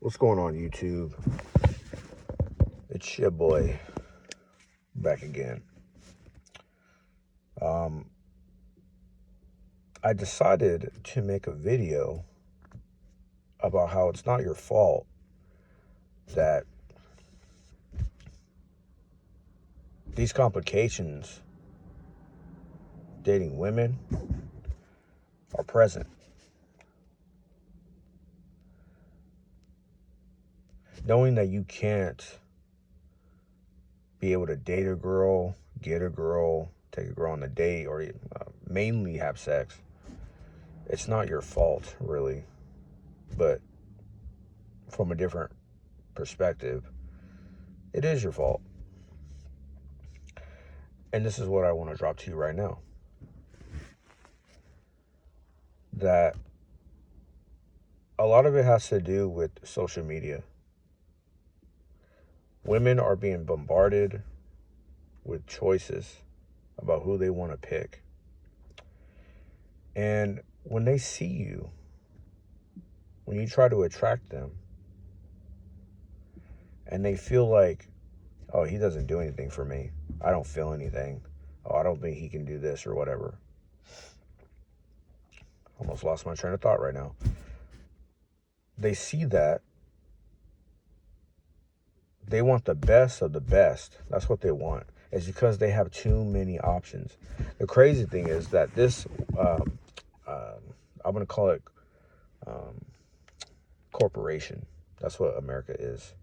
What's going on, YouTube? It's your boy back again. I decided to make a video about how it's not your fault that these complications dating women are present. Knowing that you can't be able to date a girl, get a girl, take a girl on a date, or mainly have sex, it's not your fault, really. But from a different perspective, it is your fault. And this is what I want to drop to you right now. That a lot of it has to do with social media. Women are being bombarded with choices about who they want to pick. And when they see you, when you try to attract them, and they feel like, oh, he doesn't do anything for me. I don't feel anything. Oh, I don't think he can do this or whatever. Almost lost my train of thought right now. They see that. They want the best of the best. That's what they want. It's because they have too many options. The crazy thing is that this, I'm going to call it corporation. That's what America is.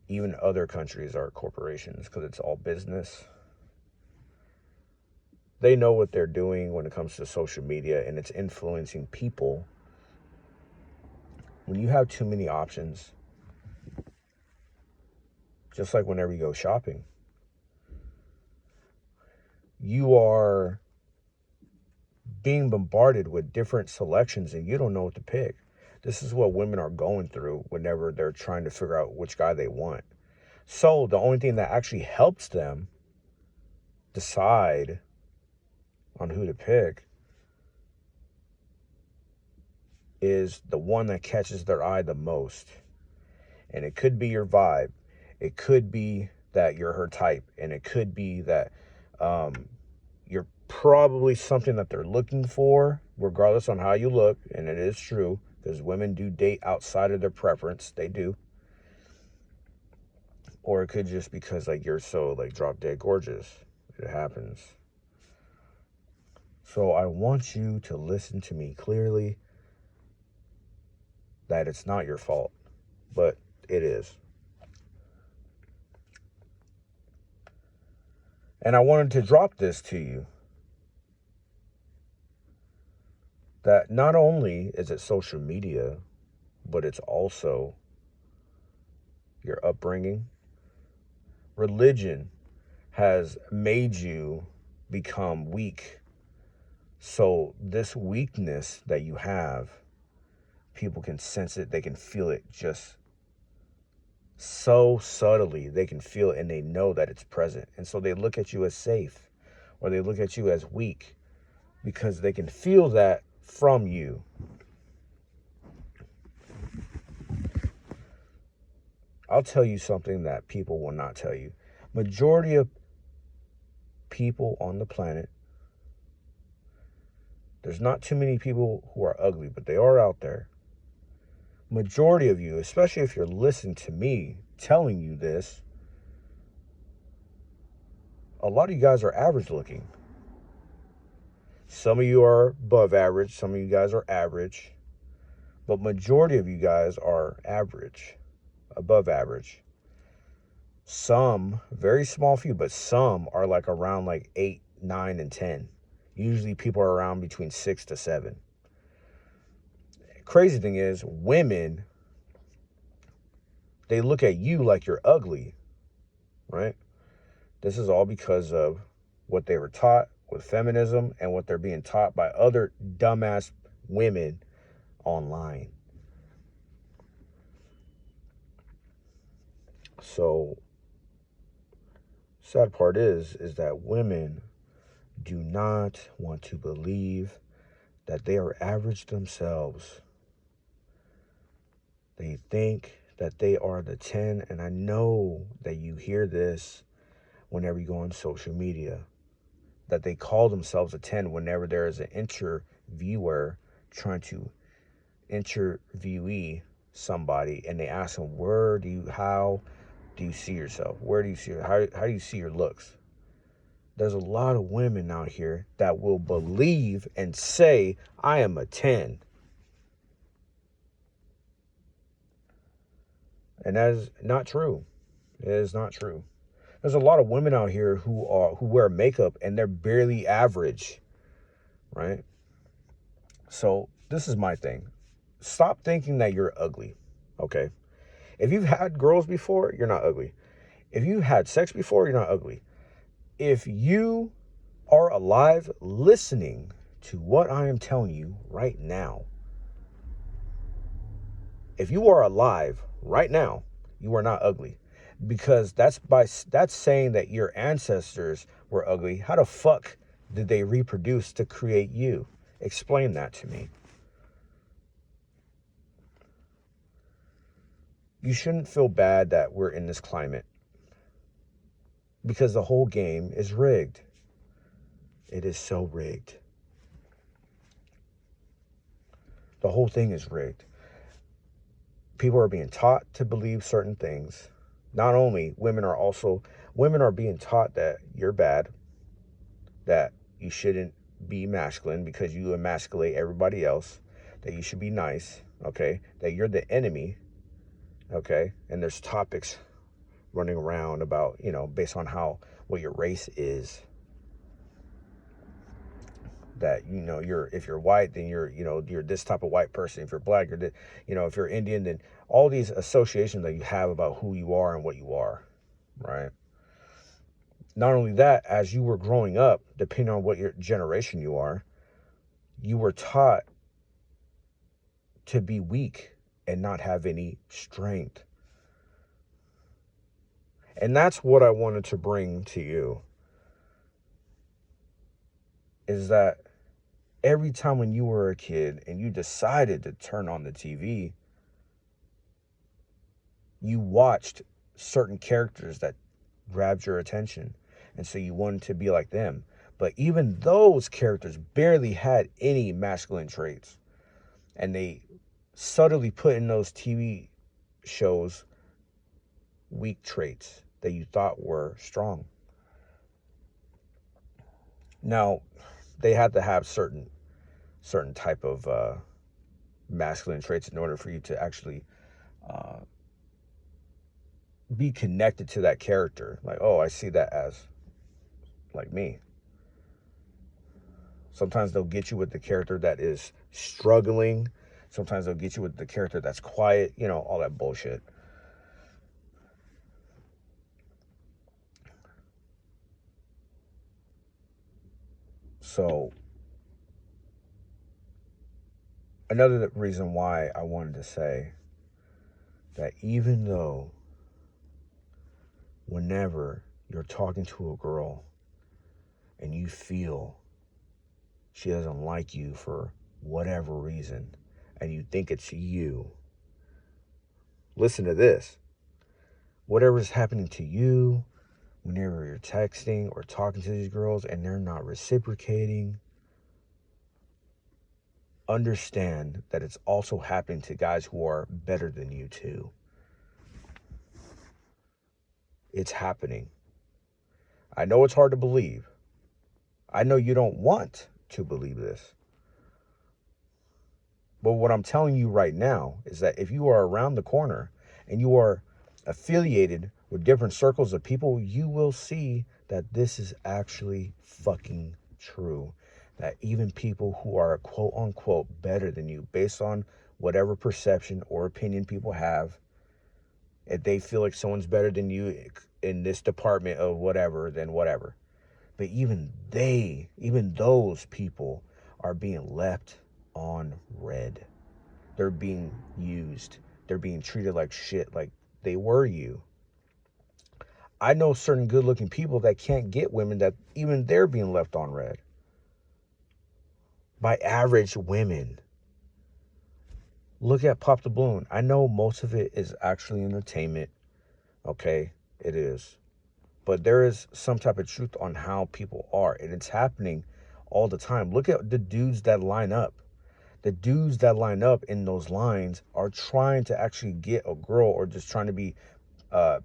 Even other countries are corporations because it's all business. They know what they're doing when it comes to social media, and it's influencing people. When you have too many options, just like whenever you go shopping, you are being bombarded with different selections and you don't know what to pick. This is what women are going through whenever they're trying to figure out which guy they want. So the only thing that actually helps them decide on who to pick is the one that catches their eye the most. And it could be your vibe. It could be that you're her type. And it could be that you're probably something that they're looking for, regardless on how you look. And it is true, because women do date outside of their preference. They do. Or it could just because like you're so like drop dead gorgeous. It happens. So I want you to listen to me clearly, that it's not your fault, but it is. And I wanted to drop this to you, that not only is it social media, but it's also your upbringing. Religion has made you become weak. So this weakness that you have, people can sense it, they can feel it just so subtly. They can feel it and they know that it's present. And so they look at you as safe, or they look at you as weak, because they can feel that from you. I'll tell you something that people will not tell you. Majority of people on the planet, there's not too many people who are ugly, but they are out there. Majority of you, especially if you're listening to me telling you this, a lot of you guys are average looking. Some of you are above average. Some of you guys are average. But majority of you guys are average, above average. Some, very small few, but some are like around like 8, 9, and 10. Usually people are around between 6 to 7. Crazy thing is, women, they look at you like you're ugly, right? This is all because of what they were taught with feminism and what they're being taught by other dumbass women online. So, sad part is that women do not want to believe that they are average themselves. They think that they are the 10, and I know that you hear this whenever you go on social media, that they call themselves a 10 whenever there is an interviewer trying to interviewee somebody, and they ask them, how do you see yourself? Where do you see, how do you see your looks? There's a lot of women out here that will believe and say, I am a 10. And that is not true. It is not true. There's a lot of women out here who wear makeup and they're barely average, right? So this is my thing. Stop thinking that you're ugly, okay? If you've had girls before, you're not ugly. If you had sex before, you're not ugly. If you are alive listening to what I am telling you right now, if you are alive right now, you are not ugly. Because that's saying that your ancestors were ugly. How the fuck did they reproduce to create you? Explain that to me. You shouldn't feel bad that we're in this climate, because the whole game is rigged. It is so rigged. The whole thing is rigged. People are being taught to believe certain things. Not only women are being taught that you're bad, that you shouldn't be masculine because you emasculate everybody else, that you should be nice, okay, that you're the enemy, okay, and there's topics running around about, based on what your race is, that, if you're white, then you're this type of white person. If you're black, if you're Indian, then all these associations that you have about who you are and what you are, right? Not only that, as you were growing up, depending on what your generation you are, you were taught to be weak and not have any strength. And that's what I wanted to bring to you, is that every time when you were a kid and you decided to turn on the TV, you watched certain characters that grabbed your attention. And so you wanted to be like them. But even those characters barely had any masculine traits. And they subtly put in those TV shows weak traits that you thought were strong. Now, they had to have certain type of masculine traits in order for you to actually be connected to that character. Like, oh, I see that as like me. Sometimes they'll get you with the character that is struggling. Sometimes they'll get you with the character that's quiet, all that bullshit. So, another reason why I wanted to say that even though whenever you're talking to a girl and you feel she doesn't like you for whatever reason, and you think it's you, listen to this. Whatever's happening to you, whenever you're texting or talking to these girls and they're not reciprocating, understand that it's also happening to guys who are better than you too. It's happening. I know it's hard to believe. I know you don't want to believe this. But what I'm telling you right now is that if you are around the corner and you are affiliated with different circles of people, you will see that this is actually fucking true. That even people who are quote unquote better than you, based on whatever perception or opinion people have, if they feel like someone's better than you in this department of whatever, then whatever. But even those people are being left on red. They're being used. They're being treated like shit, like they were you. I know certain good-looking people that can't get women, that even they're being left on red by average women. Look at Pop the Balloon. I know most of it is actually entertainment. Okay, it is. But there is some type of truth on how people are, and it's happening all the time. Look at the dudes that line up. The dudes that line up in those lines are trying to actually get a girl or just trying to be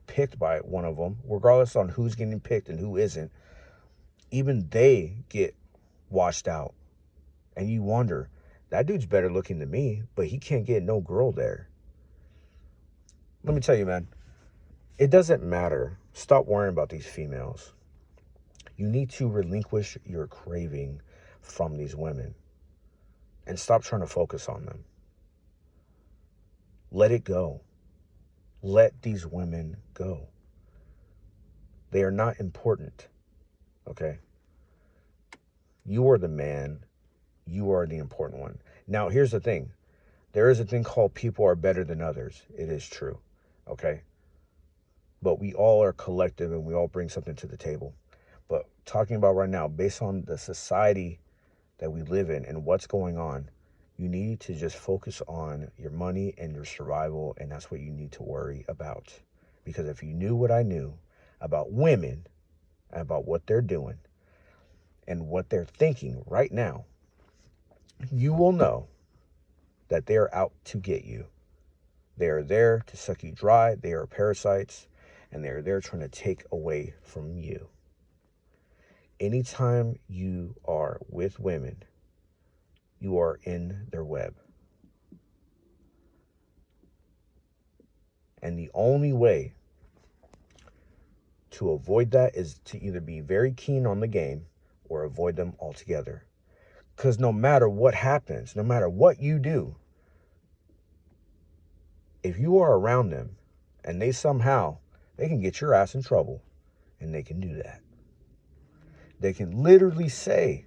picked by one of them, regardless on who's getting picked and who isn't. Even they get washed out. And you wonder, that dude's better looking than me, but he can't get no girl there. Let me tell you, man, it doesn't matter. Stop worrying about these females. You need to relinquish your craving from these women and stop trying to focus on them. Let it go. Let these women go. They are not important, okay? You are the man. You are the important one. Now, here's the thing. There is a thing called people are better than others. It is true, okay? But we all are collective and we all bring something to the table. But talking about right now, based on the society that we live in and what's going on, you need to just focus on your money and your survival, and that's what you need to worry about. Because if you knew what I knew about women and about what they're doing and what they're thinking right now, you will know that they're out to get you. They are there to suck you dry. They are parasites, and they are there trying to take away from you. Anytime you are with women, you are in their web. And the only way to avoid that is to either be very keen on the game or avoid them altogether. Because no matter what happens, no matter what you do, if you are around them and they can get your ass in trouble, and they can do that. They can literally say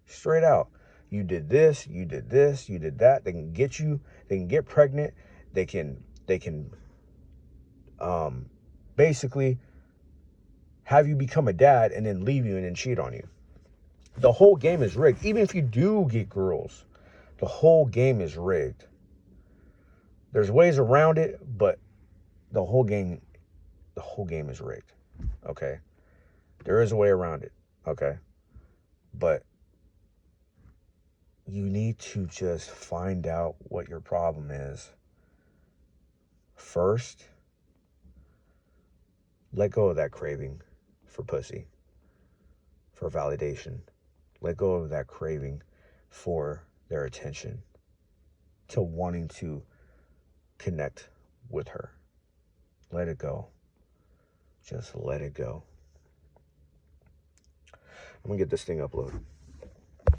straight out, you did this, you did this, you did that. They can get you, they can get pregnant, they can basically have you become a dad and then leave you and then cheat on you. The whole game is rigged. Even if you do get girls, the whole game is rigged. There's ways around it, but the whole game is rigged. Okay? There is a way around it. Okay? But you need to just find out what your problem is. First, let go of that craving for pussy, for validation. Let go of that craving for their attention, to wanting to connect with her. Let it go. Just let it go. I'm going to get this thing uploaded.